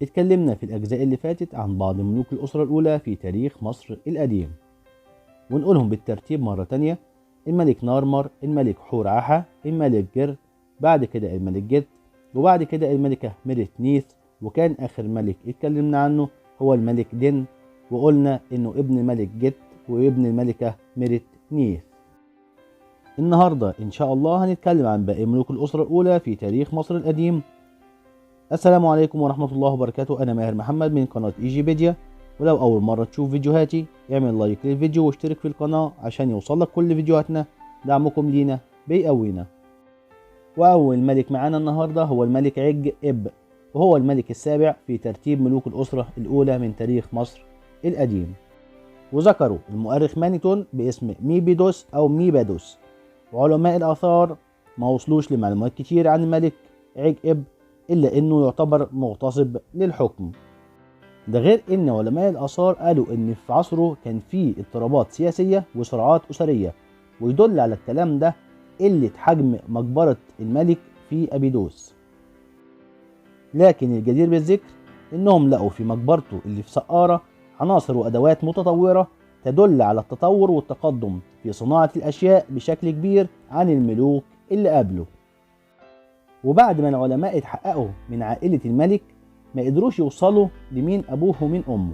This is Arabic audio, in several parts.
اتكلمنا في الأجزاء اللي فاتت عن بعض ملوك الأسرة الأولى في تاريخ مصر القديم، ونقولهم بالترتيب مرة تانية: الملك نارمر، الملك حور عحا، الملك جر، بعد كده الملك جت، وبعد كده الملكة ميرت نيث، وكان آخر ملك اتكلمنا عنه هو الملك دن، وقلنا إنه ابن الملك جت وابن الملكة ميرت نيث. النهاردة إن شاء الله هنتكلم عن باقي ملوك الأسرة الأولى في تاريخ مصر القديم. السلام عليكم ورحمة الله وبركاته. أنا ماهر محمد من قناة إيجيبيديا، ولو أول مرة تشوف فيديوهاتي اعمل لايك للفيديو واشترك في القناة عشان يوصلك كل فيديوهاتنا. دعمكم لينا بيقوينا. وأول ملك معانا النهاردة هو الملك عج إب، وهو الملك السابع في ترتيب ملوك الأسرة الأولى من تاريخ مصر القديم، وذكروا المؤرخ مانيتون باسم ميبيدوس أو ميبادوس. وعلماء الآثار ما وصلوش لمعلومات كتير عن الملك عج إب، إلا إنه يعتبر مغتصب للحكم. ده غير إن علماء الآثار قالوا إن في عصره كان فيه اضطرابات سياسية وصراعات أسرية، ويدل على الكلام ده قلة حجم مقبرة الملك في أبيدوس. لكن الجدير بالذكر إنهم لقوا في مقبرته اللي في سقارة عناصر وأدوات متطورة تدل على التطور والتقدم في صناعة الأشياء بشكل كبير عن الملوك اللي قبله. وبعد ما العلماء اتحققوا من عائلة الملك ما قدروش يوصلوا لمين أبوه ومين أمه،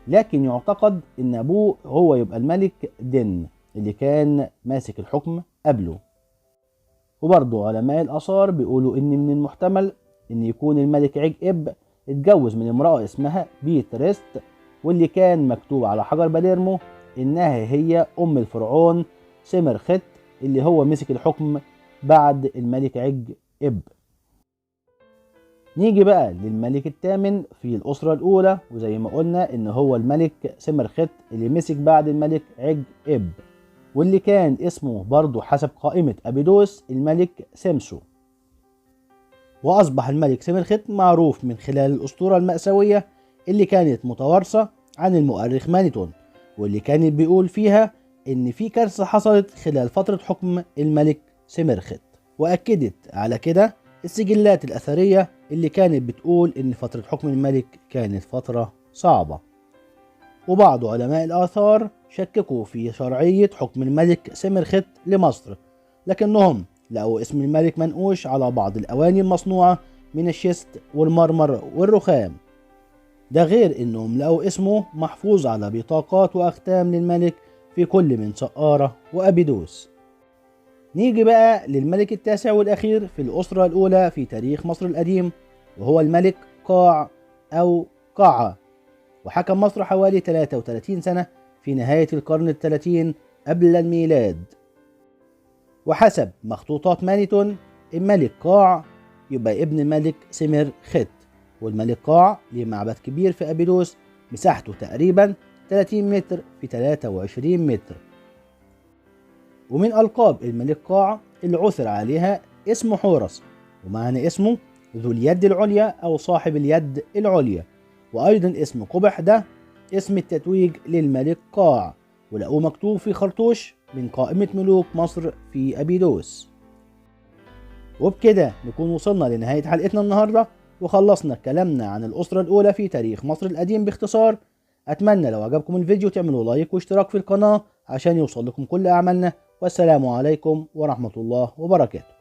لكن يعتقد إن أبوه هو يبقى الملك دن اللي كان ماسك الحكم قبله. وبرضه علماء الآثار بيقولوا إن من المحتمل إن يكون الملك عج إب اتجوز من امرأة اسمها بيترست، واللي كان مكتوب على حجر باليرمو إنها هي أم الفرعون سمرخت اللي هو مسك الحكم بعد الملك عج إب. نيجي بقى للملك الثامن في الأسرة الأولى، وزي ما قلنا إن هو الملك سمرخت اللي مسك بعد الملك عج إب، واللي كان اسمه برضه حسب قائمة أبيدوس الملك سمسو. وأصبح الملك سمرخت معروف من خلال الأسطورة المأساوية اللي كانت متوارثة عن المؤرخ مانيتون، واللي كان بيقول فيها إن في كارثة حصلت خلال فترة حكم الملك سمرخت، وأكدت على كده السجلات الأثرية اللي كانت بتقول إن فترة حكم الملك كانت فترة صعبة. وبعض علماء الآثار شككوا في شرعية حكم الملك سمرخت لمصر، لكنهم لقوا اسم الملك منقوش على بعض الأواني المصنوعة من الشست والمرمر والرخام. ده غير إنهم لقوا اسمه محفوظ على بطاقات وأختام للملك في كل من سقارة وأبيدوس. نيجي بقى للملك التاسع والأخير في الأسرة الأولى في تاريخ مصر القديم، وهو الملك قاع أو قاعة، وحكم مصر حوالي 33 سنة في نهاية القرن الثلاثين قبل الميلاد. وحسب مخطوطات مانيتون الملك قاع يبقى ابن الملك سمر خت، والملك قاع ليه معبد كبير في أبيدوس مساحته تقريبا 30 متر في 23 متر. ومن ألقاب الملك قاع اللي عثر عليها اسم حورس، ومعنى اسمه ذو اليد العليا أو صاحب اليد العليا. وأيضا اسم قبح ده اسم التتويج للملك قاع، ولقوه مكتوب في خرطوش من قائمة ملوك مصر في أبيدوس. وبكده نكون وصلنا لنهاية حلقتنا النهاردة، وخلصنا كلامنا عن الأسرة الأولى في تاريخ مصر القديم باختصار. أتمنى لو عجبكم الفيديو تعملوا لايك واشتراك في القناة عشان يوصل لكم كل أعمالنا، والسلام عليكم ورحمة الله وبركاته.